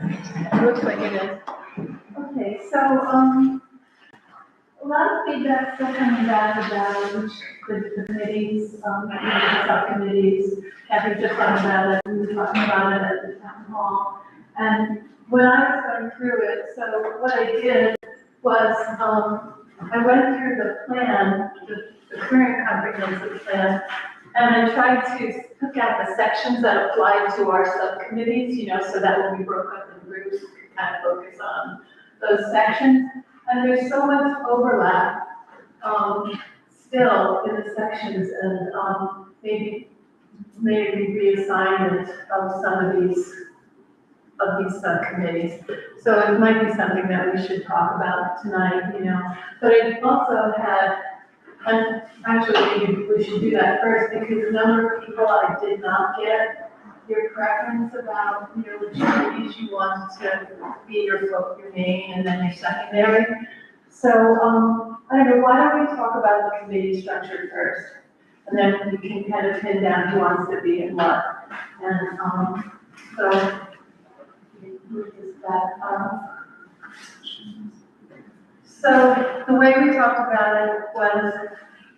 It looks like it is. Okay, so, a lot of feedback still coming back about the committees, the subcommittees. Kathy just talked about it, we were talking about it at the town hall. And when I was going through it, so what I did was, I went through the plan, the current comprehensive plan, and I tried to pick out the sections that apply to our subcommittees, so that when we broke up in groups, we could kind of focus on those sections. And there's so much overlap, still in the sections, and, maybe reassignment of some of these subcommittees. So it might be something that we should talk about tonight, But I also had, and actually, we should do that first, because a number of people I did not get your preference about, which committees you want to be your main and then your secondary. So, I don't know, why don't we talk about the committee structure first? And then we can kind of pin down who wants to be in what. And, so, move this back up. So the way we talked about it was,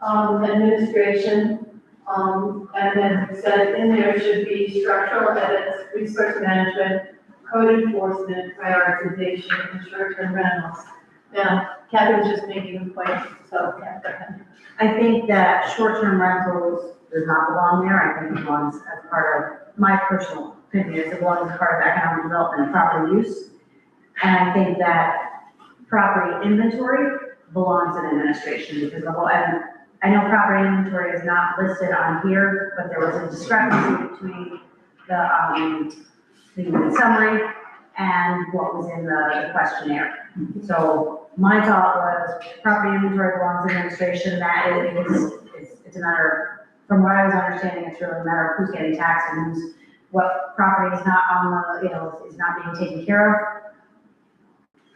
administration, and then we said in there should be structural edits, resource management, code enforcement, prioritization, and short-term rentals. Now, Kathy was just making a point, so Kathy. I think that short-term rentals does not belong there. I think it belongs as part of, my personal opinion, is it belongs as part of economic development and property use. And I think that property inventory belongs in administration, because the whole, and I know property inventory is not listed on here, but there was a discrepancy between the summary and what was in the questionnaire. So my thought was property inventory belongs in administration. That is, it's a matter, from what I was understanding, it's really a matter of who's getting taxed and what property is not on the, is not being taken care of.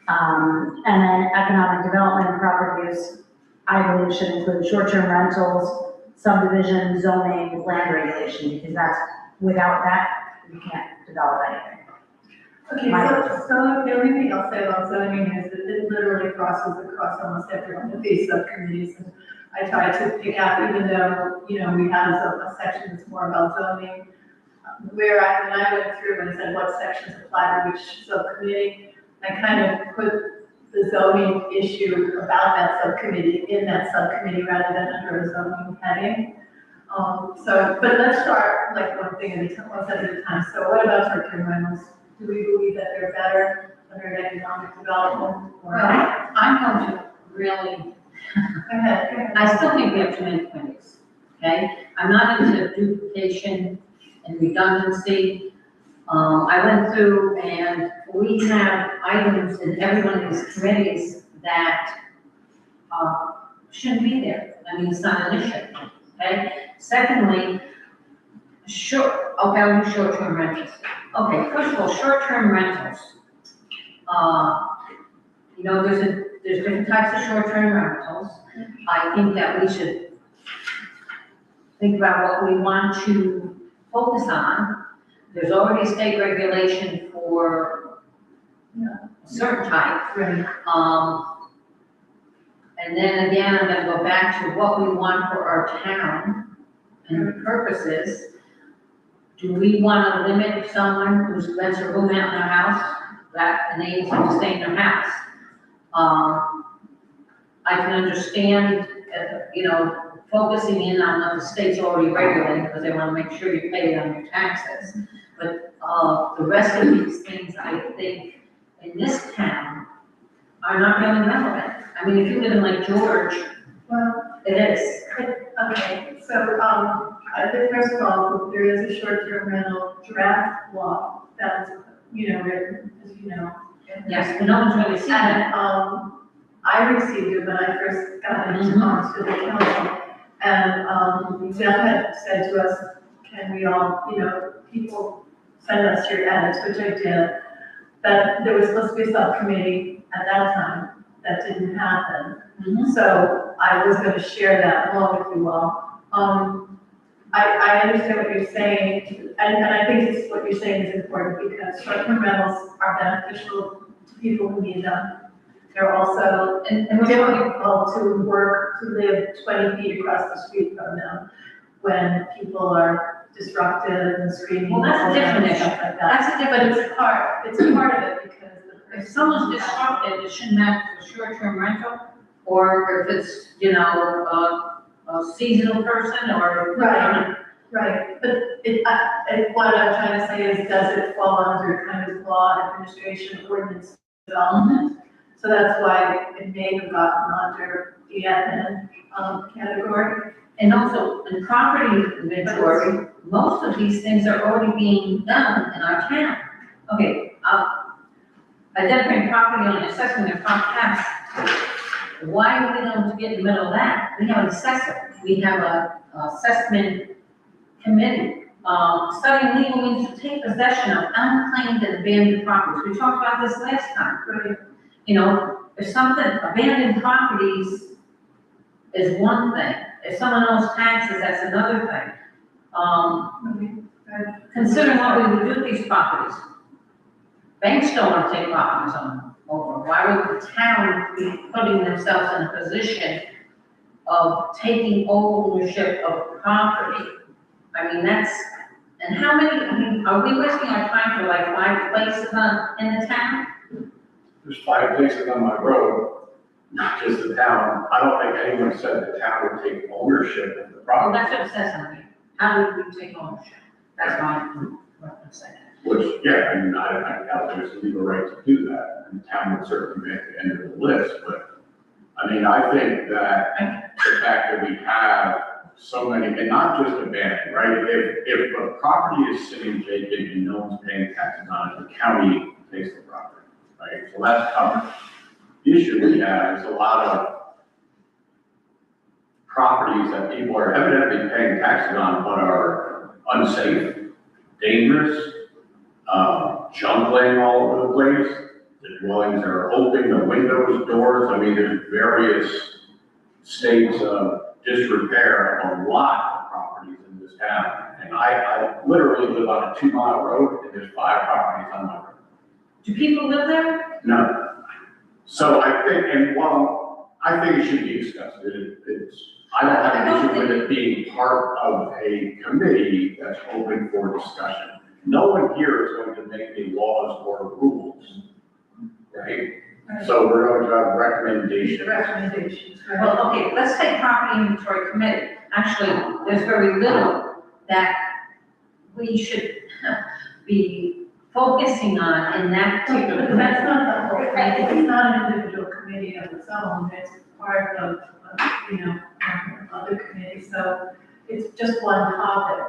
And then economic development and property use, I believe should include short-term rentals, subdivision, zoning, land regulation, because that's, without that, you can't develop anything. Okay, so the only thing I'll say about zoning is that it literally crosses across almost every one of these subcommittees. And I tried to pick out, even though, we have a section that's more about zoning, when I went through and said what sections apply to which subcommittee, I kind of put the zoning issue about that subcommittee in that subcommittee rather than under a zoning heading. But let's start like one thing at a time, one step at a time. So what about short-term rentals? Do we believe that they're better under economic development? Well, I'm going to really, Go ahead. I still think we have too many committees, okay? I'm not into duplication and redundancy. I went through and we have items in every one of these committees that shouldn't be there. I mean, it's not an issue, okay? Secondly, I'll do short-term rentals. Okay, first of all, short-term rentals. There's different types of short-term rentals. I think that we should think about what we want to focus on. There's already state regulation for a certain type. Right. And then again, I'm gonna go back to what we want for our town and the purposes. Do we wanna limit someone who rents a room out in their house, that enables them to stay in their house? I can understand, focusing in on what the state's already regulating, because they wanna make sure you pay it on your taxes. But, the rest of these things, I think, in this town, are not really relevant. I mean, if you live in Lake George, Well, it is. okay, so, I think first of all, there is a short-term rental draft law that's, written, as you know. Yes, but no one's really seen And, it. I received it when I first got into, to the council. And, Jeff had said to us, can we all, people send us your edits, which I did. That there was supposed to be a subcommittee at that time. That didn't happen. So I was gonna share that along with you all. I understand what you're saying, and I think what you're saying is important, because short-term rentals are are beneficial to people who need them. They're also And we're talking, difficult to work, to live 20 feet across the street from them when people are disruptive and screaming. Well, that's a and different stuff issue. like that. that's a But different, it's a part of it because the if person someone's who has- disrupted, it shouldn't matter if it's short-term rental, or if it's, you know, a seasonal person, or. Right. Right, but what I'm trying to say is, does it fall under kind of law, administration, ordinance development? So that's why it may have gotten under the admin category. And also, in property inventory, most of these things are already being done in our town. Okay, identifying property on assessment and prompt tax. Why are we going to get in the middle of that? We have an assessor, we have a assessment committee, studying legal means to take possession of unclaimed and abandoned properties. We talked about this last time. Right. You know, if something, abandoned properties is one thing. If someone owes taxes, that's another thing. Considering what we would do with these properties. Banks don't want to take properties over. Why would the town be putting themselves in a position of taking ownership of property? I mean, and how many, I mean, are we wasting our time for like 5 places in the town? There's 5 places on my road, not just the town. I don't think anyone said the town would take ownership of the Well, property, that's what it says on here. How would we take ownership? That's what I'm saying. which, yeah, I mean, I doubt there's a legal right to do that. And the town would certainly be at the end of the list, but, I mean, I think that the fact that we have so many, and not just abandoned, right? If a property is sitting vacant and no one's paying taxes on it, the county takes the property, right? So that's covered. The issue we have is a lot of properties that people are evidently paying taxes on, but are unsafe, dangerous, junk laying all over the place. The dwellings are open, the windows, doors, I mean, there's various states of disrepair on a lot of properties in this town. And I literally live on a 2-mile road, and there's 5 properties on my road. Do people live there? No. So I think, and while I think it should be discussed, I don't have an issue with it being part of a committee that's open for discussion. No one here is going to make any laws or rules, right? So we're going to have recommendations. Recommendations, right? Well, okay, let's take property inventory committee. Actually, there's very little that we should be focusing on in that particular But that's committee. not the whole thing, it's not an individual committee of its own, it's part of, other committees, so it's just one topic.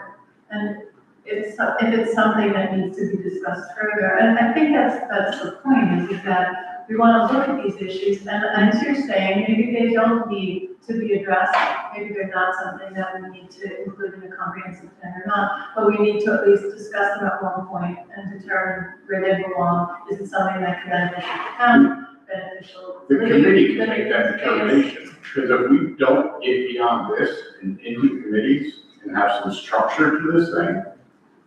And if it's something that needs to be discussed further, and I think that's the point, is that we want to look at these issues, and as you're saying, maybe they don't need to be addressed, maybe they're not something that we need to include in a comprehensive plan or not, but we need to at least discuss them at one point and determine where they belong. Is it something that can benefit the town, beneficial? The committee can make that determination, because if we don't get beyond this and into committees and have some structure to this thing,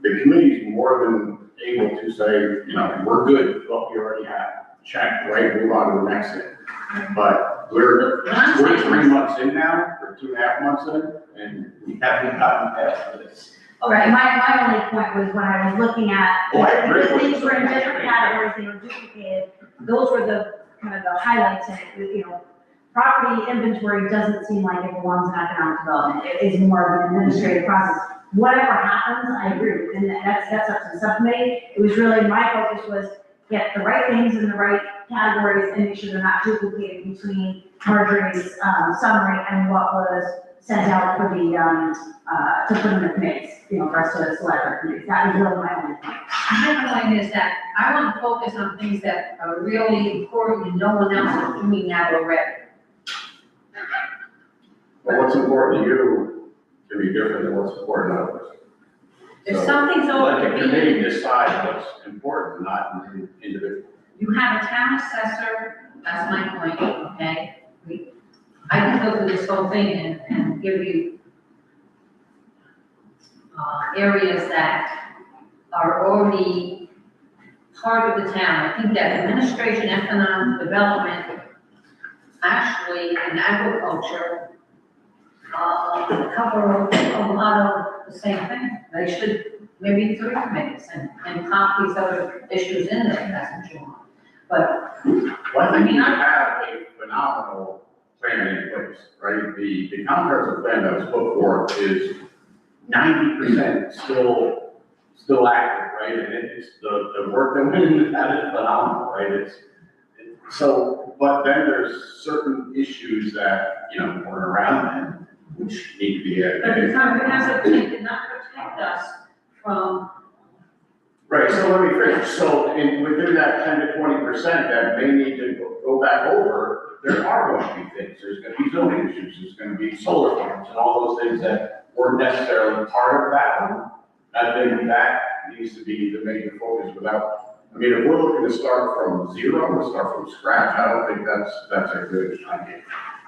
the committee's more than able to say, you know, we're good with what we already have. Check, right, move on to the next thing. But we're 3 months in now, or 2.5 months in, and we haven't gotten past this. All right, my only point was when I was looking at, Oh, I agree because with things you. were in different categories, they were duplicated, those were the, kind of the highlights in it, you know. Property inventory doesn't seem like it belongs in economic development, it is more of an administrative process. Whatever happens, I agree, and that's up to the subcommittee. It was really, my focus was get the right things in the right categories and make sure they're not duplicated between Marjorie's summary and what was sent out for the, to put in the committees, you know, for us to select our committees. That was really my only point. My point is that I want to focus on things that are really important and no one else is doing that already. Well, what's important to you can be different than what's important to others. If So something's over let the to committee be, decide what's important, not an individual. you have a town assessor, that's my point, okay? I can go through this whole thing and give you areas that are already part of the town. I think that administration, economic development, actually, and agriculture, cover a lot of the same thing. They should, maybe 3 committees and pop these other issues in there, if that's what you want. But, Well, I think you have a phenomenal plan in place, right? The comprehensive plan that was put forth is 90% still active, right? And it's the work that went into that is phenomenal, right? So, but then there's certain issues that, weren't around then, which need to be but the added. comprehensive plan did not protect us from, Right, so let me finish. So within that 10 to 20% that may need to go back over, there are going to be things. There's going to be zoning issues, there's going to be solar farms and all those things that weren't necessarily part of that one. I think that needs to be the major focus if we're looking to start from zero, to start from scratch, I don't think that's a good idea.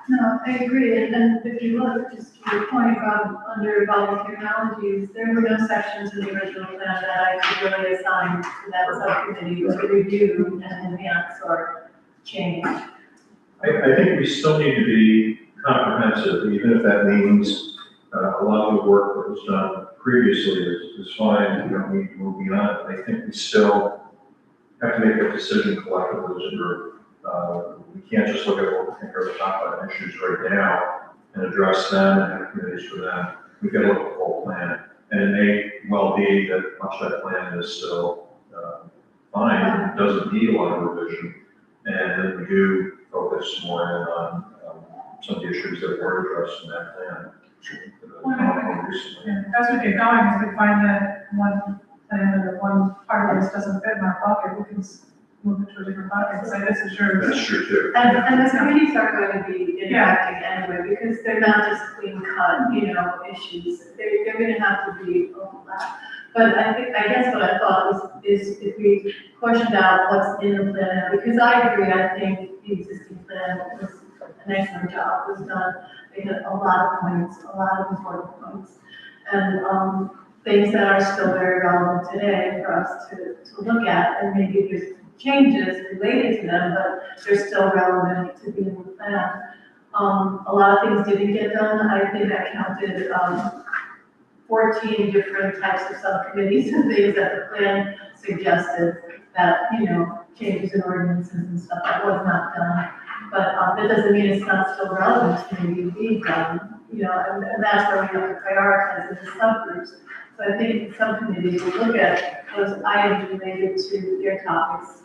No, I agree, and if you look, just to your point about under evolving technologies, there were no sections in the original plan that I could really assign to that subcommittee to review and enhance or change. I think we still need to be comprehensive, even if that means a lot of the work that was done previously is fine, we don't need to move beyond it. I think we still have to make a decision collectively as a group. We can't just look at what we think are the top 5 issues right now and address them and have committees for them. We've got to look at the whole plan. And it may well be that much of that plan is still fine, doesn't need a lot of revision. And then we do focus more in on some of the issues that were addressed in that plan. Recently. As we get going, if we find that one plan or one part of this doesn't fit in our pocket, we can move it to a different pocket and say, this is yours. That's true too. And the committees are going to be interacting anyway, because they're not just clean cut, issues. They're gonna have to be overlap. But I guess what I thought is if we questioned out what's in the plan, because I agree, I think the existing plan was an excellent job, was done. They had a lot of points, a lot of important points. And things that are still very relevant today for us to look at, and maybe there's changes related to them, but they're still relevant to be in the plan. A lot of things didn't get done. I think I counted 14 different types of subcommittees and things that the plan suggested that, changes in ordinances and stuff that was not done. But that doesn't mean it's not still relevant to maybe be done, and that's where we have to prioritize in the subgroups. So I think subcommittees will look at those items related to their topics.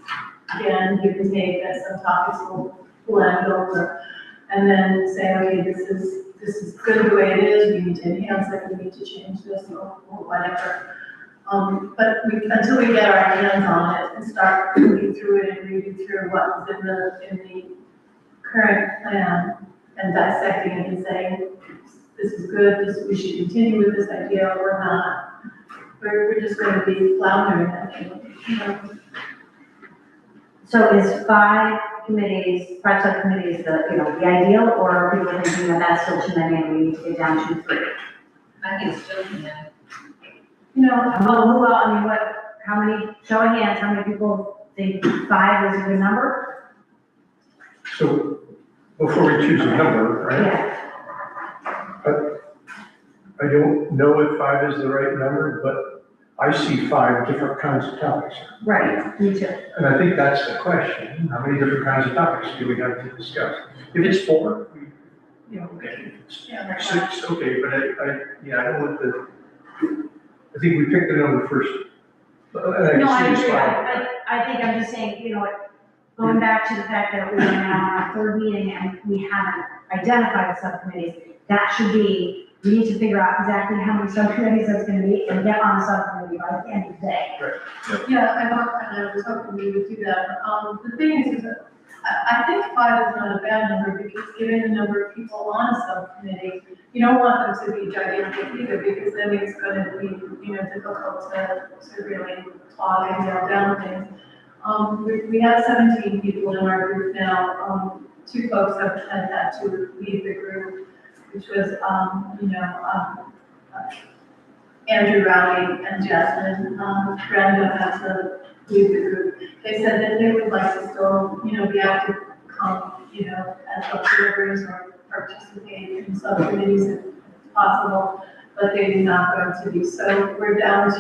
Again, give and take, that some topics will blend over, and then say, okay, this is good the way it is, we need to enhance it, we need to change this, or whatever. But until we get our hands on it and start looking through it and reading through what was in the current plan and dissecting it and saying, this is good, we should continue with this idea or not. We're just going to be floundering, I think. So is 5 committees, 5 subcommittees, the ideal, or are people thinking that that's still too many and we need to get down to 3? I think still, How many, show of hands, how many people think 5 is a good number? So before we choose a number, right? Yeah. I don't know if 5 is the right number, but I see 5 different kinds of topics. Right, me too. And I think that's the question. How many different kinds of topics do we have to discuss? If it's 4, okay. If it's 6, okay, but I don't want I think we picked the number first. No, I agree. I think I'm just saying, going back to the fact that we are now on our 3rd meeting and we haven't identified the subcommittees, that should be, we need to figure out exactly how many subcommittees that's gonna be and get on the subcommittee by the end of the day. Yeah, I was hoping we would do that. The thing is that I think 5 is not a bad number, because given the number of people on a subcommittee, you don't want them to be gigantic either, because then it's gonna be, difficult to really talk and nail down things. We have 17 people in our group now. 2 folks have had to leave the group, which was, Andrew Rowley and Jasmine. Brenda has leave the group. They said that they would like to still, be active, as observers or participate in subcommittees if possible, but they're not going to be. So we're down to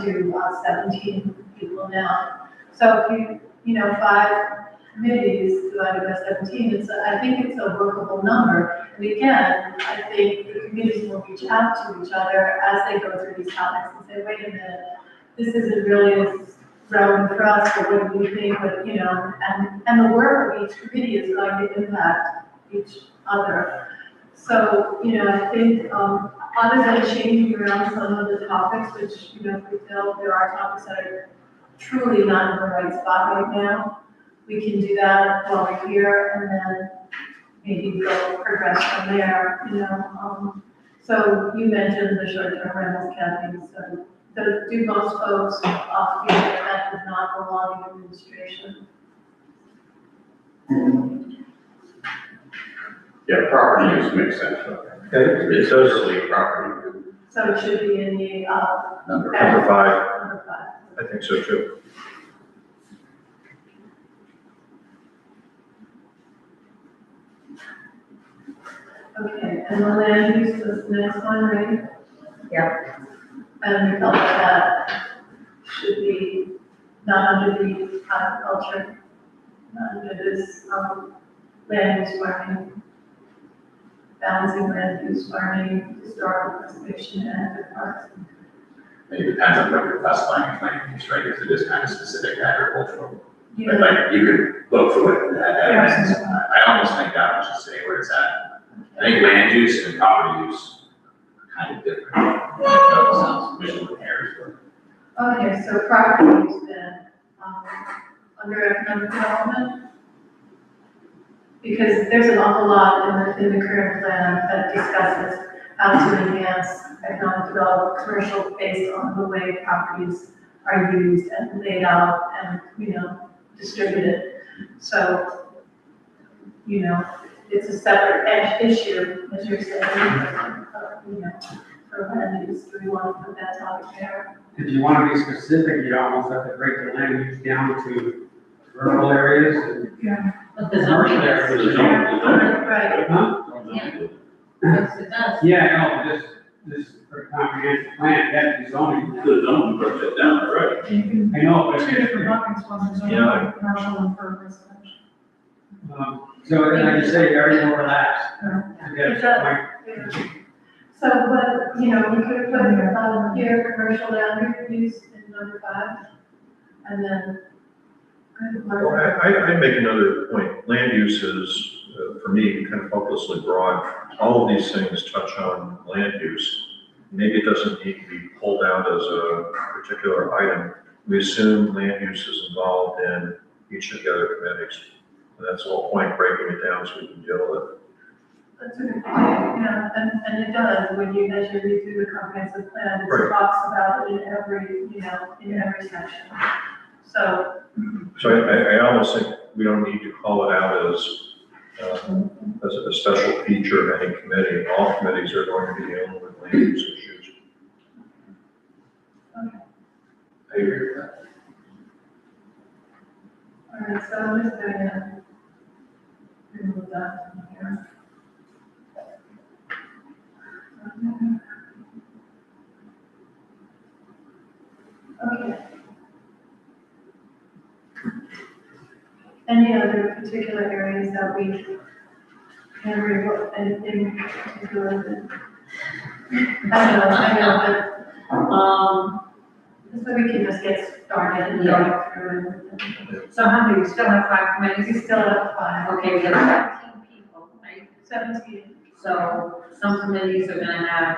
17 people now. So if you, 5 committees divided by 17, I think it's a workable number. And again, I think the committees will reach out to each other as they go through these topics and say, wait a minute, this isn't really as relevant for us, but what do you think? But, and the work of each committee is going to impact each other. So, I think, other than changing around some of the topics, which, if we feel there are topics that are truly not in the right spot right now, we can do that while we're here, and then maybe go progress from there, So you mentioned the short-term rentals, Kathy, so do most folks feel that does not belong in administration? Yeah, property use makes sense. It's totally property. So it should be in the, Number. Number 5, number 5. I think so too. Okay, and the land use is the next one, right? Yeah. And we felt that should be not under the agriculture, not under this, land use farming, balancing land use farming, historical preservation, and active parks. It depends on what you're classifying as land use, right, because it is kind of specific agricultural. You But know, like, you could look for what that Yeah. means. I almost think that one should say where it's at. I think land use and property use are kind of different. Sounds visual pairs, but Okay, so property use then, under economic development? Because there's an awful lot in the current plan that discusses how to enhance economic development, commercial based on the way properties are used and laid out and, distributed. So, it's a separate issue, as you're saying, for land use. Do we want to put that topic there? If you want to be specific, you almost have to break the land use down to rural areas and But the commercial zoning areas. is. Right. Huh? Yeah. Yes, it does. Yeah, no, this for comprehensive plan, that is zoning. The zone puts it down, right? You can, I know, but. two different buckets, one is Yeah. for commercial and for residential. So, like you say, everything overlaps. It does. So, but, we could put, here, commercial land use in number 5, and then. Well, I make another point. Land use is, for me, kind of hopelessly broad. All of these things touch on land use. Maybe it doesn't need to be pulled out as a particular item. We assume land use is involved in each of the other committees. And that's the whole point, breaking it down so we can deal with it. That's a good point, yeah, and it does, when you, as you read through the comprehensive plan, it Right. talks about it in every section. So, So I almost think we don't need to call it out as a special feature of any committee. All committees are going to be dealing with land use issues. I agree with that. all right, so I'm just gonna remove that from here. Okay. Any other particular areas that we, Henry, anything particular that? I know, but, so we can just get started and go through and, So how many, you still have 5 committees? we still have 5. Okay, we have 17 people, right? 17. So some committees are gonna have